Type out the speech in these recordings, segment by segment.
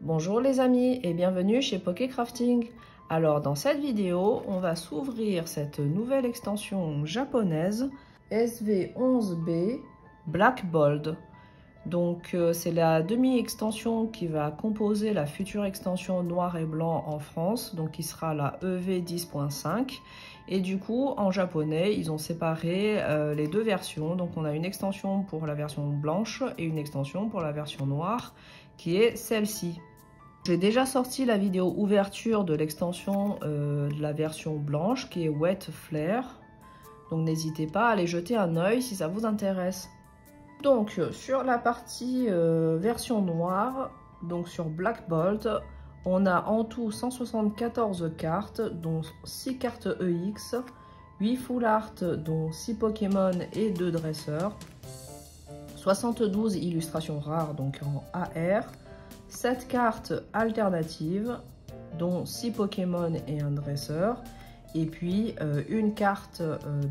Bonjour les amis et bienvenue chez Pokécrafting. Alors dans cette vidéo, on va s'ouvrir cette nouvelle extension japonaise SV11B Black Bold. Donc c'est la demi-extension qui va composer la future extension noir et blanc en France, donc qui sera la EV10.5. Et du coup en japonais ils ont séparé les deux versions, donc on a une extension pour la version blanche et une extension pour la version noire qui est celle-ci. J'ai déjà sorti la vidéo ouverture de l'extension de la version blanche qui est Wet Flare. Donc n'hésitez pas à aller jeter un œil si ça vous intéresse. Donc sur la partie version noire, donc sur Black Bolt, on a en tout 174 cartes, dont 6 cartes EX, 8 full art, dont 6 Pokémon et 2 dresseurs, 72 illustrations rares, donc en AR, 7 cartes alternatives, dont 6 Pokémon et un dresseur, et puis une carte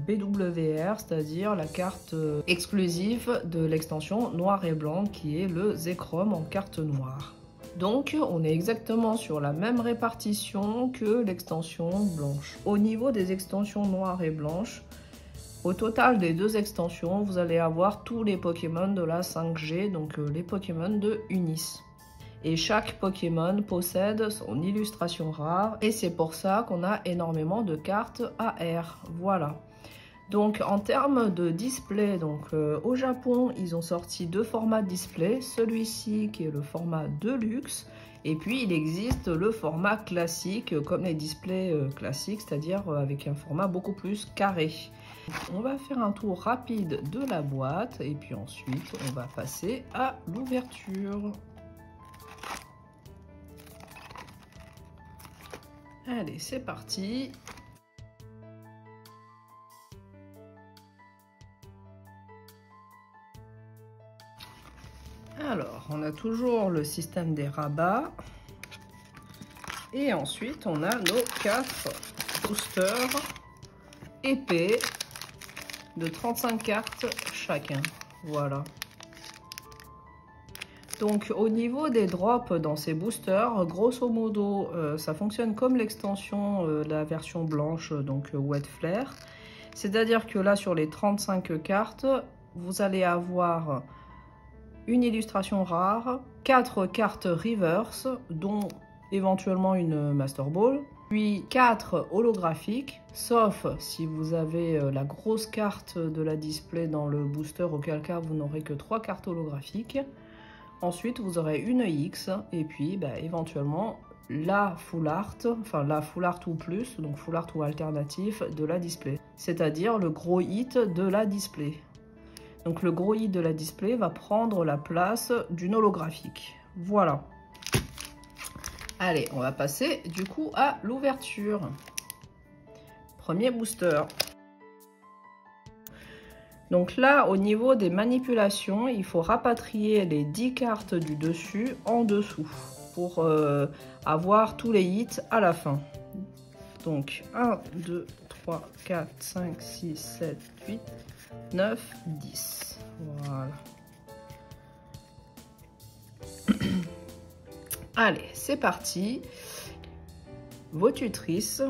BWR, c'est-à-dire la carte exclusive de l'extension noir et blanc, qui est le Zekrom en carte noire. Donc on est exactement sur la même répartition que l'extension blanche. Au niveau des extensions noires et blanches, au total des deux extensions, vous allez avoir tous les Pokémon de la 5G, donc les Pokémon de Unis. Et chaque Pokémon possède son illustration rare et c'est pour ça qu'on a énormément de cartes AR. Voilà. Donc en termes de display, donc au Japon, ils ont sorti deux formats de display. Celui-ci qui est le format Deluxe et puis il existe le format classique comme les displays classiques, c'est-à-dire avec un format beaucoup plus carré. On va faire un tour rapide de la boîte et puis ensuite on va passer à l'ouverture. Allez, c'est parti. Alors, on a toujours le système des rabats. Et ensuite, on a nos 4 boosters épais de 35 cartes chacun. Voilà. Donc au niveau des drops dans ces boosters, grosso modo, ça fonctionne comme l'extension de la version blanche, donc Wet Flare. C'est-à-dire que là, sur les 35 cartes, vous allez avoir une illustration rare, 4 cartes reverse, dont éventuellement une Master Ball, puis 4 holographiques, sauf si vous avez la grosse carte de la display dans le booster, auquel cas vous n'aurez que 3 cartes holographiques. Ensuite, vous aurez une X et puis éventuellement la full art, enfin la full art ou plus, donc full art ou alternatif de la display. C'est-à-dire le gros hit de la display. Donc le gros hit de la display va prendre la place d'une holographique. Voilà. Allez, on va passer du coup à l'ouverture. Premier booster. Donc là, au niveau des manipulations, il faut rapatrier les 10 cartes du dessus en dessous pour avoir tous les hits à la fin. Donc 1, 2, 3, 4, 5, 6, 7, 8, 9, 10. Voilà. Allez, c'est parti. Vos tutrices.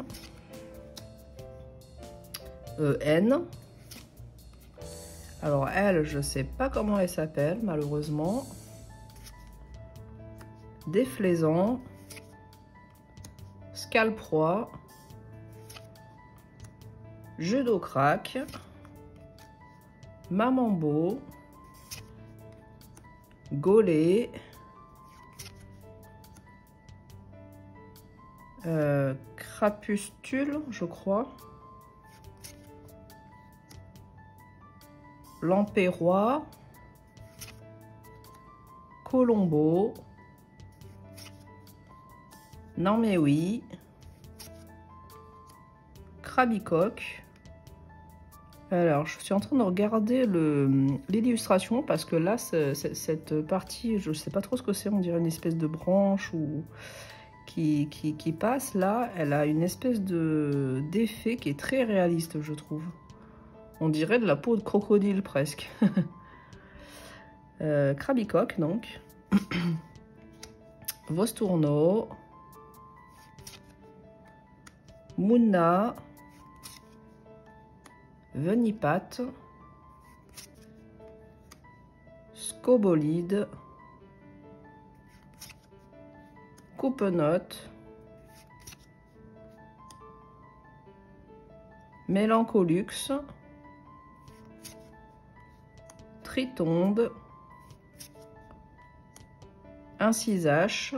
N. Alors elle, je sais pas comment elle s'appelle malheureusement. Déflaisant, Scalproie, Judocrac, Mamambo, Golé, Crapustule, je crois. Lampérois, Colombo, non mais oui, Crabicoque. Alors, je suis en train de regarder l'illustration parce que là, cette partie, je ne sais pas trop ce que c'est, on dirait une espèce de branche ou qui passe là. Elle a une espèce d'effet qui est très réaliste, je trouve. On dirait de la peau de crocodile presque. Crabicoque donc. Vostourno, Munna, Venipat, Scobolide, Coupenot, Mélancolux, Tritonde, Incisache,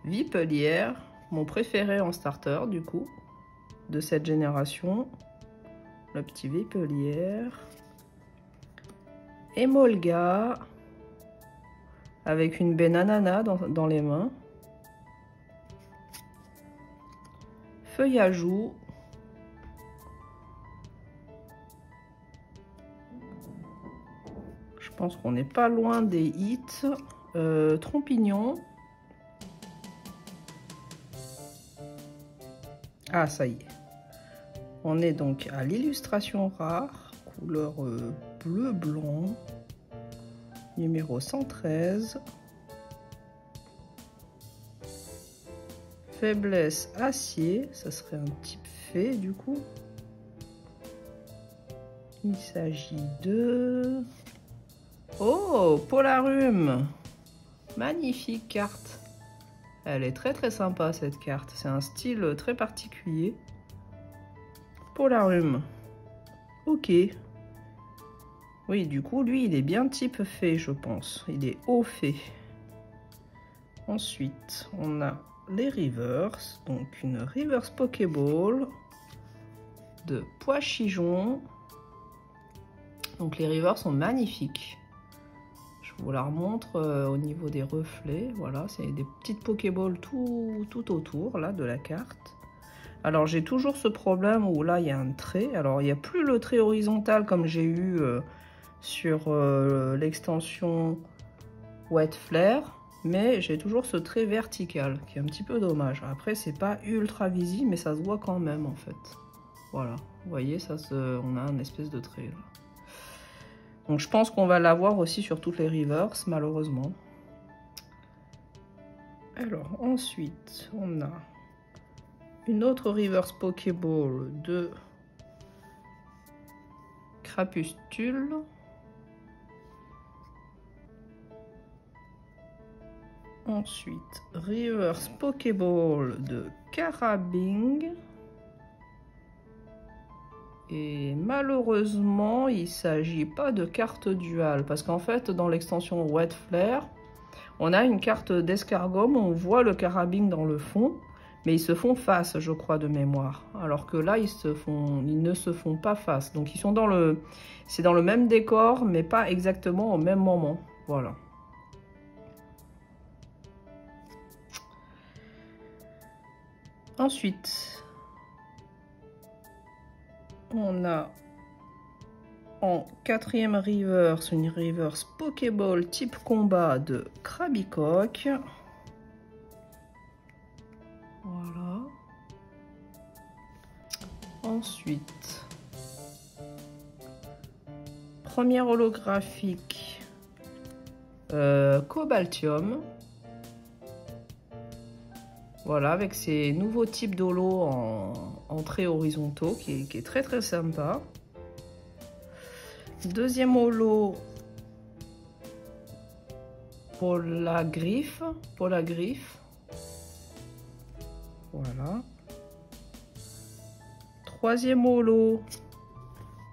Vipelière, mon préféré en starter du coup, de cette génération, le petit Vipelière, Emolga, avec une bananana dans les mains, Feuillajou, je pense qu'on n'est pas loin des hits, Trompignon, ah ça y est, on est donc à l'illustration rare, couleur bleu-blanc, numéro 113, faiblesse acier, ça serait un type fée du coup. Il s'agit de... Oh, Polarum! Magnifique carte! Elle est très sympa cette carte, c'est un style très particulier. Polarum. Ok. Oui, du coup, lui, il est bien type fée, je pense. Il est haut fée. Ensuite, on a les reverse. Donc, une reverse Pokéball de Pois-Chijon. Donc, les reverse sont magnifiques. Je vous la remontre au niveau des reflets. Voilà, c'est des petites Pokéballs tout autour, là, de la carte. Alors, j'ai toujours ce problème où, là, il y a un trait. Alors, il n'y a plus le trait horizontal comme j'ai eu... sur l'extension Wet Flare, mais j'ai toujours ce trait vertical qui est un petit peu dommage. Après, c'est pas ultra visible, mais ça se voit quand même en fait. Voilà, vous voyez, on a un espèce de trait là. Donc je pense qu'on va l'avoir aussi sur toutes les reverse, malheureusement. Alors ensuite, on a une autre reverse Pokéball de Crapustule. Ensuite, reverse Pokéball de Carabing. Et malheureusement, il ne s'agit pas de carte duale. Parce qu'en fait, dans l'extension Wet Flare, on a une carte d'escargot. On voit le Carabing dans le fond. Mais ils se font face, je crois, de mémoire. Alors que là, ils ne se font pas face. Donc, ils sont c'est dans le même décor, mais pas exactement au même moment. Voilà. Ensuite, on a en quatrième reverse une reverse Pokéball type combat de Krabicoque. Voilà. Ensuite, première holographique Cobaltium. Voilà, avec ces nouveaux types d'holo en traits horizontaux, qui est très sympa. Deuxième holo, Polagriffe. Voilà. Troisième holo,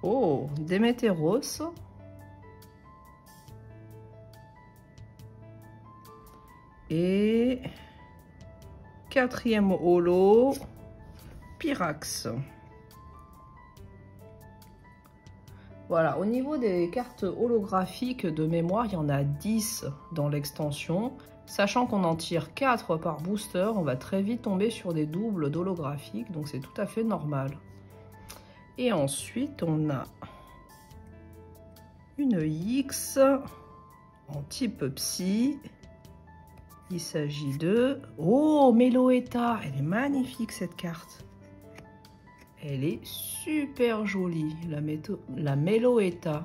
oh, Démétéros. Et quatrième holo, Pyrax. Voilà, au niveau des cartes holographiques de mémoire, il y en a 10 dans l'extension. Sachant qu'on en tire 4 par booster, on va très vite tomber sur des doubles d'holographiques, donc c'est tout à fait normal. Et ensuite, on a une X en type Psy. Il s'agit de... Oh, Meloetta! Elle est magnifique cette carte. Elle est super jolie, la Meloetta.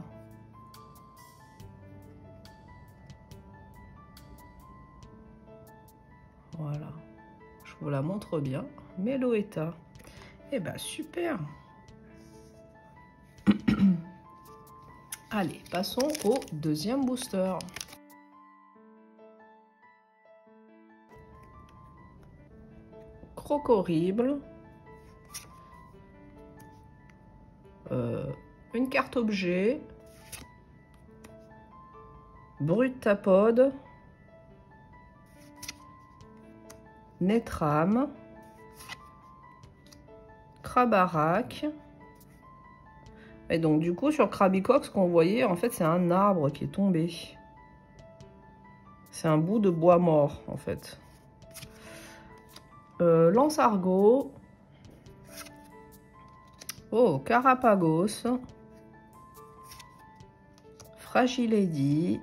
Voilà. Je vous la montre bien. Meloetta. Eh ben super. Allez, passons au deuxième booster. Crocorible. Une carte objet. Brutapode. Netram. Krabarak. Et donc du coup sur Krabicox, ce qu'on voyait, en fait c'est un arbre qui est tombé. C'est un bout de bois mort en fait. Lance-Argot. Oh, Carapagos. Fragilady.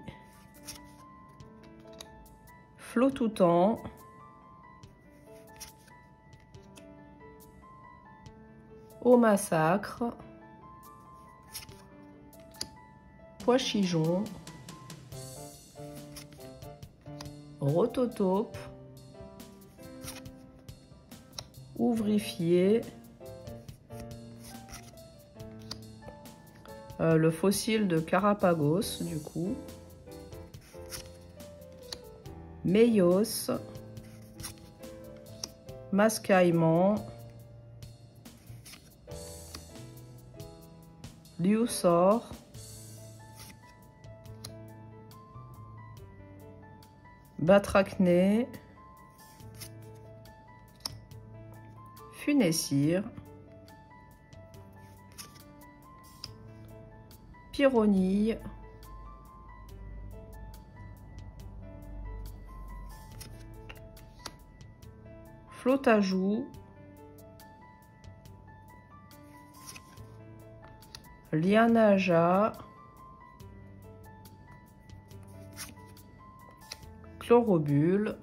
Flotoutan. Au massacre. Pois-chichon. Rototope. Ouvrifié. Le fossile de Carapagos, du coup. Meios. Mascaillement. Liusor. Batrachné. Funessir. Pyronille. Flotajou. Lianaja. Chlorobule.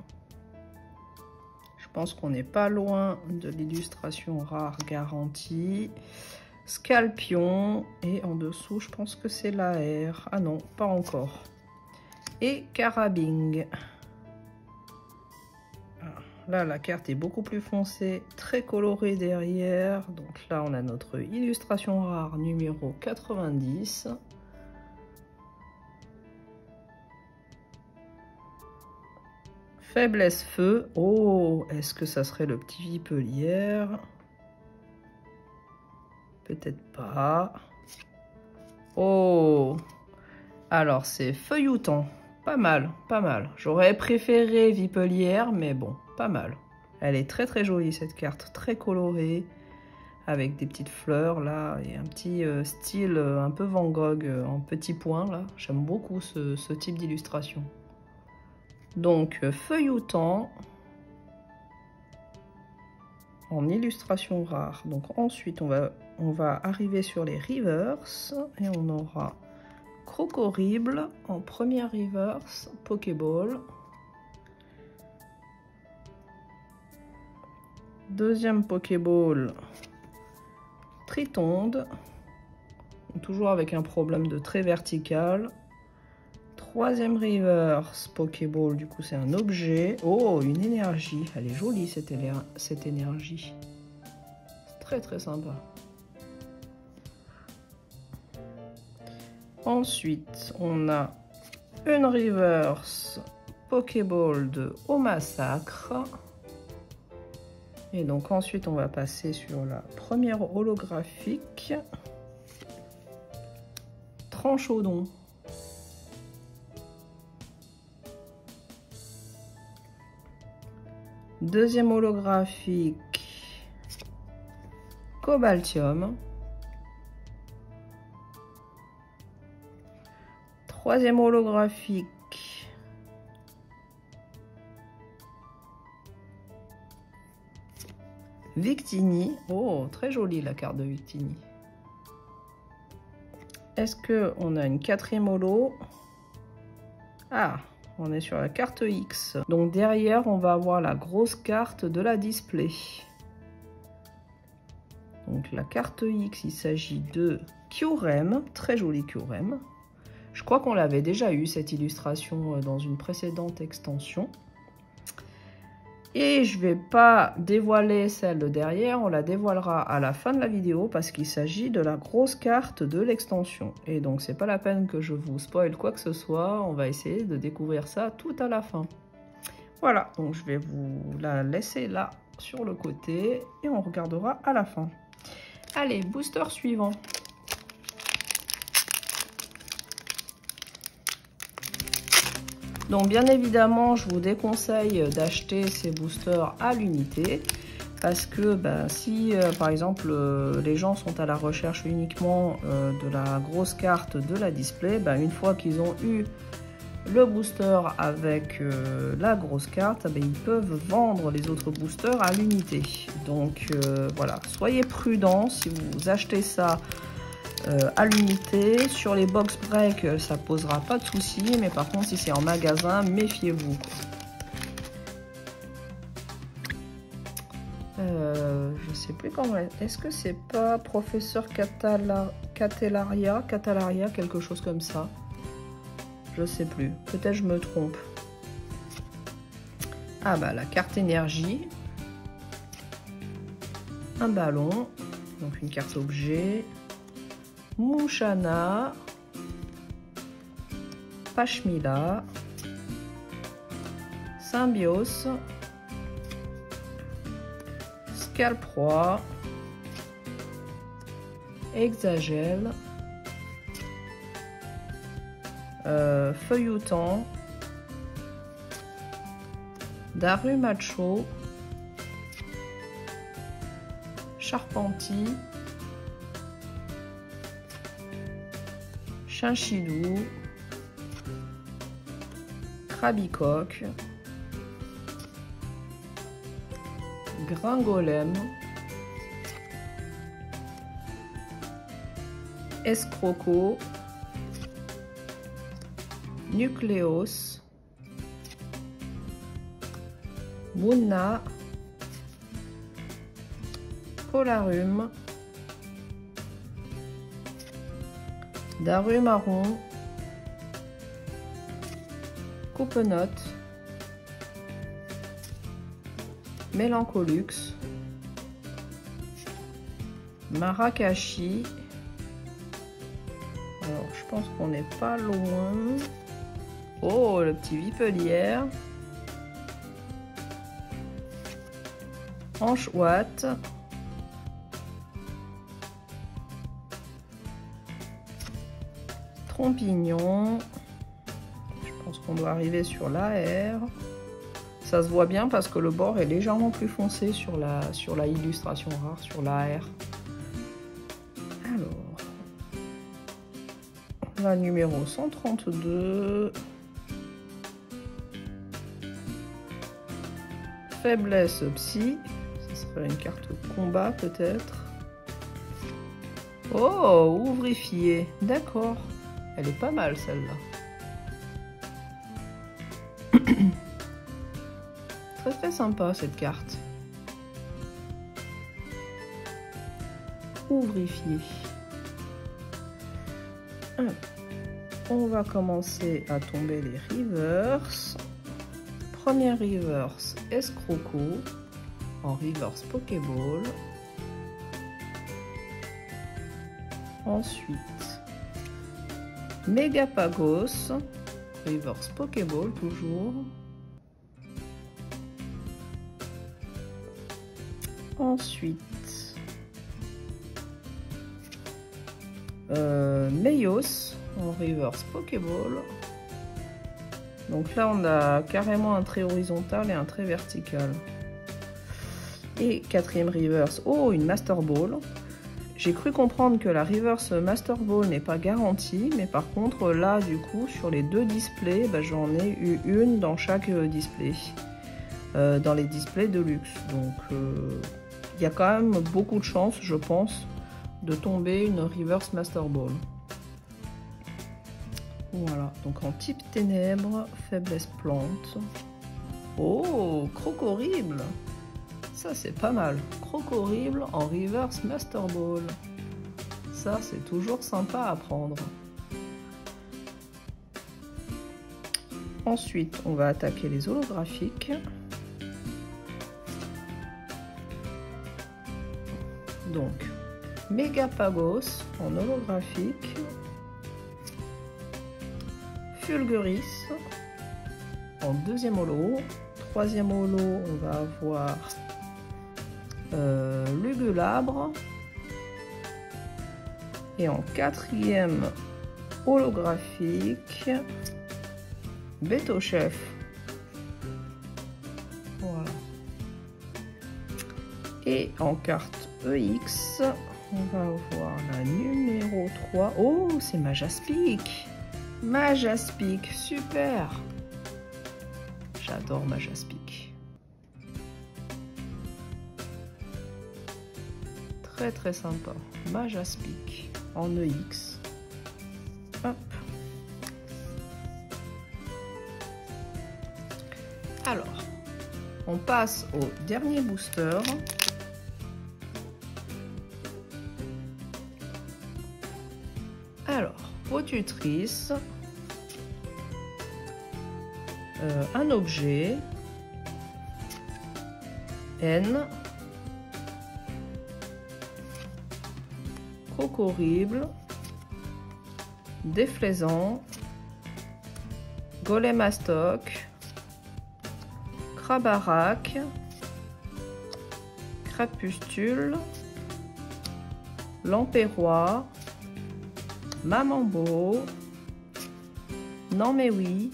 Je pense qu'on n'est pas loin de l'illustration rare garantie. Scalpion. Et en dessous, je pense que c'est l'AR. Ah non, pas encore. Et Carabing. Là, la carte est beaucoup plus foncée, très colorée derrière. Donc là, on a notre illustration rare numéro 90. Faiblesse feu. Oh, est-ce que ça serait le petit Vipelière? Peut-être pas. Oh, alors c'est Feuilloutant. Pas mal, pas mal. J'aurais préféré Vipelière, mais bon, pas mal. Elle est très très jolie cette carte, très colorée, avec des petites fleurs là, et un petit style un peu Van Gogh en petits points là. J'aime beaucoup ce type d'illustration. Donc Feuilloutant en illustration rare. Donc ensuite on va arriver sur les reverse et on aura Crocorible en première reverse, Pokéball. Deuxième Pokéball, Tritonde, toujours avec un problème de trait vertical. Troisième reverse, Pokéball, du coup c'est un objet. Oh, une énergie, elle est jolie cette énergie. C'est très très sympa. Ensuite, on a une reverse Pokéball de Au Massacre. Et donc ensuite, on va passer sur la première holographique. Tranchaudon. Deuxième holographique. Cobaltium. Troisième holographique. Victini. Oh, très jolie la carte de Victini. Est-ce qu'on a une quatrième holo? Ah, on est sur la carte X. Donc derrière, on va avoir la grosse carte de la display. Donc la carte X, il s'agit de Kyurem. Très jolie Kyurem. Je crois qu'on l'avait déjà eu, cette illustration, dans une précédente extension. Et je vais pas dévoiler celle de derrière, on la dévoilera à la fin de la vidéo parce qu'il s'agit de la grosse carte de l'extension. Et donc c'est pas la peine que je vous spoil quoi que ce soit, on va essayer de découvrir ça tout à la fin. Voilà, donc je vais vous la laisser là sur le côté et on regardera à la fin. Allez, booster suivant. Donc bien évidemment, je vous déconseille d'acheter ces boosters à l'unité parce que si par exemple les gens sont à la recherche uniquement de la grosse carte de la display, une fois qu'ils ont eu le booster avec la grosse carte, ils peuvent vendre les autres boosters à l'unité. Donc voilà, soyez prudents si vous achetez ça à l'unité. Sur les box break, ça posera pas de soucis, mais par contre si c'est en magasin, méfiez-vous. Je sais plus comment. Est-ce que c'est pas professeur Catalaria, quelque chose comme ça? Je sais plus. Peut-être je me trompe. Ah la carte énergie. Un ballon. Donc une carte objet. Mushanna, Pashmila, Symbios, Scalproie, Exagel, Feuilleton, Darumacho, Charpenti, Chinchidou, Krabicoque, Gringolem, Escroco, Nucleos, Munna, Polarum, Darumarron, Coupenote, Mélancolux, Marakashi. Alors je pense qu'on n'est pas loin. Oh, le petit Vipelière. Anchoate. Trompignon. Je pense qu'on doit arriver sur l'AR. Ça se voit bien parce que le bord est légèrement plus foncé sur la illustration rare, sur l'AR. Alors, la numéro 132. Faiblesse psy. Ce serait une carte combat peut-être. Oh, ouvrifié. D'accord. Elle est pas mal celle-là. Très très sympa cette carte. Ouvrifié. On va commencer à tomber les reverse. Première reverse, Escroco en reverse Pokéball. Ensuite, Megapagos, reverse Pokéball toujours. Ensuite, Meios en reverse Pokéball. Donc là, on a carrément un trait horizontal et un trait vertical. Et quatrième reverse, oh, une Master Ball. J'ai cru comprendre que la reverse Master Ball n'est pas garantie, mais par contre, là, du coup, sur les deux displays, j'en ai eu une dans chaque display. Dans les displays de luxe. Donc, il y a quand même beaucoup de chances, je pense, de tomber une reverse Master Ball. Voilà, donc en type ténèbres, faiblesse plante. Oh, Crocorrible. Ça, c'est pas mal. Crocorrible en reverse Master Ball. Ça, c'est toujours sympa à prendre. Ensuite, on va attaquer les holographiques. Donc, Megapagos en holographique, Fulguris en deuxième holo, troisième holo on va avoir Lugulabre, et en quatrième holographique, Betochef. Voilà. Et en carte EX, on va avoir la numéro 3. Oh, c'est Majaspic. Majaspic, super. J'adore Majaspic. Très très sympa. Majaspic en EX. Hop. Alors, on passe au dernier booster. Alors, Potutrice, un objet, N, Crocorrible, Déflaisant, Golem à stock, Crabarac, Crapustule, Lampérois, Mamambo, Non mais oui,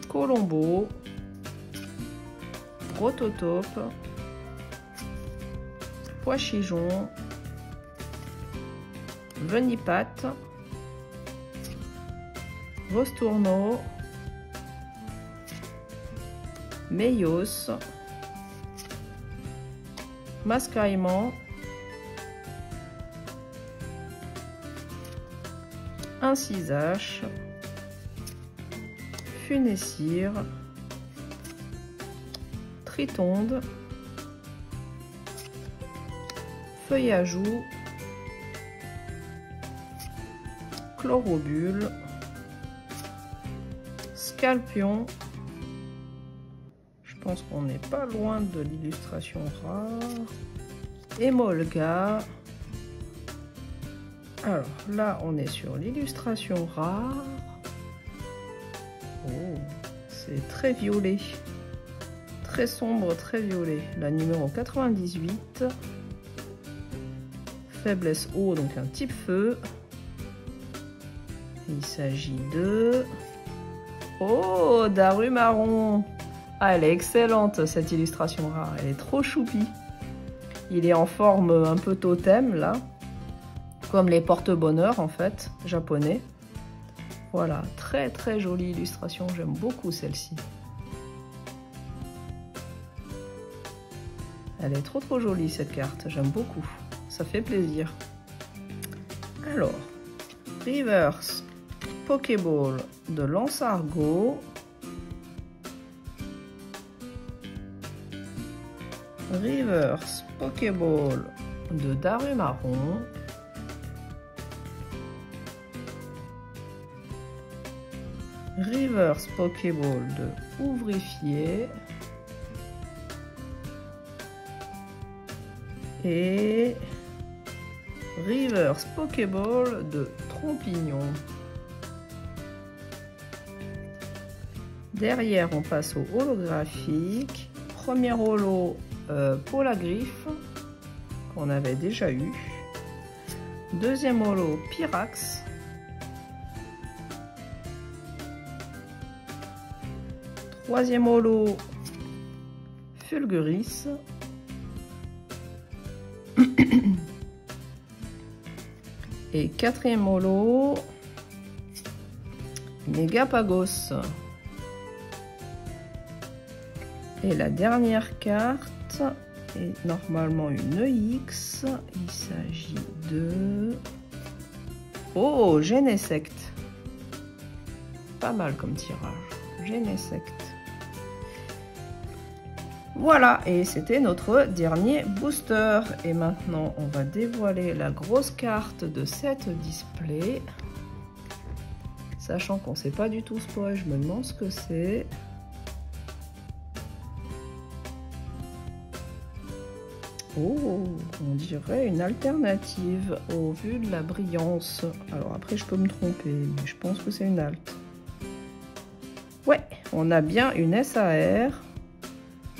Colombo, Rototope, Pois-Chigeon, Venipat, Vostourneau, Meios, Mascaillement, Incisache, Funessire, Tritonde, Feuillajou, Chlorobule, Scalpion. Je pense qu'on n'est pas loin de l'illustration rare. Emolga. Alors là, on est sur l'illustration rare. Oh, c'est très violet. Très sombre, très violet. La numéro 98. Faiblesse eau, donc un type feu. Il s'agit de... Oh, Darumarron. Ah, elle est excellente cette illustration rare. Elle est trop choupie. Il est en forme un peu totem là. Comme les porte-bonheur en fait, japonais. Voilà, très très jolie illustration. J'aime beaucoup celle-ci. Elle est trop jolie cette carte. J'aime beaucoup. Ça fait plaisir. Alors, Reverse Pokéball de Lansargot. Reverse Pokéball de Darumarron. Reverse Pokéball de Ouvrifié. Et Reverse Pokéball de Trompignon. Derrière, on passe au holographique. Premier holo, Polagriffe, qu'on avait déjà eu. Deuxième holo, Pyrax. Troisième holo, Fulguris. Et quatrième holo, Megapagos. Et la dernière carte est normalement une EX. Il s'agit de... Oh, Genesect. Pas mal comme tirage. Genesect. Voilà, et c'était notre dernier booster. Et maintenant, on va dévoiler la grosse carte de cette display. Sachant qu'on ne sait pas du tout spoil, je me demande ce que c'est. Oh, on dirait une alternative au vu de la brillance. Alors après, je peux me tromper, mais je pense que c'est une alt. Ouais, on a bien une SAR.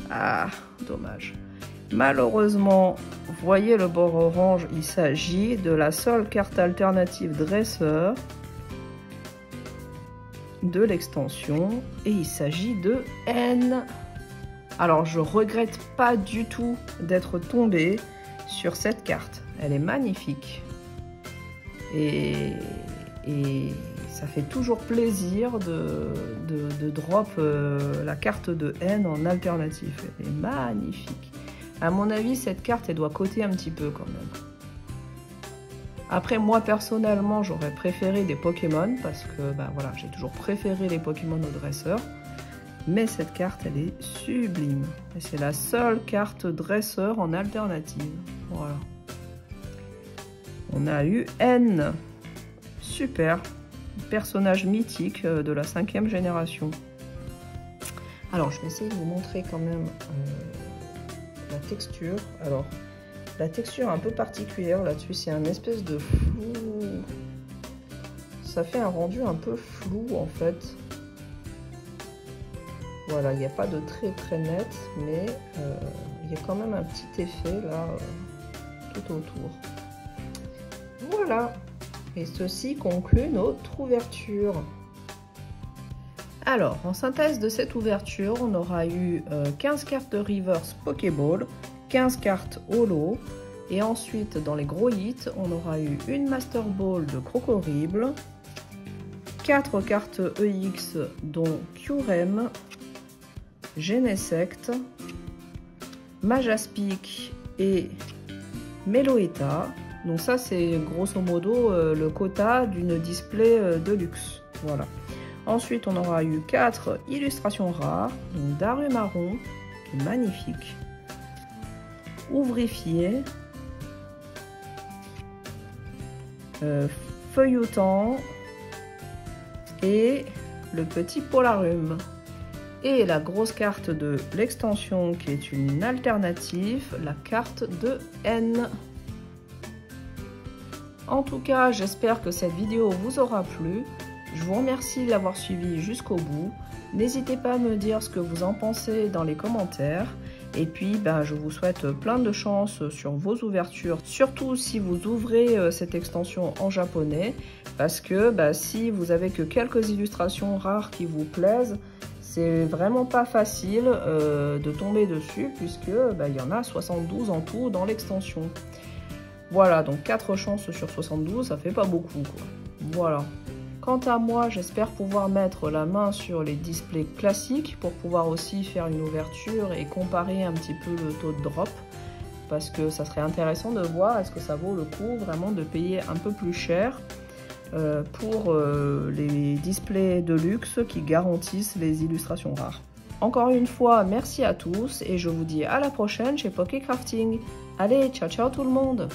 Ah, dommage. Malheureusement, vous voyez le bord orange, il s'agit de la seule carte alternative dresseur de l'extension et il s'agit de N. Alors je regrette pas du tout d'être tombée sur cette carte, elle est magnifique et ça fait toujours plaisir de drop la carte de N en alternative, elle est magnifique. À mon avis cette carte elle doit coter un petit peu quand même. Après moi personnellement j'aurais préféré des Pokémon parce que ben, voilà, j'ai toujours préféré les Pokémon au dresseur. Mais cette carte elle est sublime. Et c'est la seule carte dresseur en alternative. Voilà. On a eu N. Super. Personnage mythique de la 5e génération. Alors je vais essayer de vous montrer quand même la texture. Alors la texture un peu particulière là-dessus, c'est un espèce de flou. Ça fait un rendu un peu flou en fait. Voilà, il n'y a pas de très net, mais il y a quand même un petit effet là tout autour. Voilà, et ceci conclut notre ouverture. Alors, en synthèse de cette ouverture, on aura eu 15 cartes de Reverse Pokéball, 15 cartes Holo, et ensuite dans les gros hits, on aura eu une Master Ball de Crocorible, 4 cartes EX dont Kyurem, Genesect, Majaspic et Meloetta. Donc ça c'est grosso modo le quota d'une display de luxe. Voilà. Ensuite on aura eu 4 illustrations rares. Donc Darumarion, qui est magnifique. Ouvrifié. Feuilletant. Et le petit Polarum. Et la grosse carte de l'extension qui est une alternative, la carte de N. En tout cas, j'espère que cette vidéo vous aura plu. Je vous remercie de l'avoir suivi jusqu'au bout. N'hésitez pas à me dire ce que vous en pensez dans les commentaires. Et puis, je vous souhaite plein de chance sur vos ouvertures, surtout si vous ouvrez cette extension en japonais. Parce que si vous avez que quelques illustrations rares qui vous plaisent, c'est vraiment pas facile de tomber dessus puisque il y en a 72 en tout dans l'extension. Voilà, donc 4 chances sur 72, ça fait pas beaucoup quoi. Voilà. Quant à moi, j'espère pouvoir mettre la main sur les displays classiques pour pouvoir aussi faire une ouverture et comparer un petit peu le taux de drop. Parce que ça serait intéressant de voir est-ce que ça vaut le coup vraiment de payer un peu plus cher pour les displays de luxe qui garantissent les illustrations rares. Encore une fois, merci à tous et je vous dis à la prochaine chez Poké Crafting. Allez, ciao ciao tout le monde!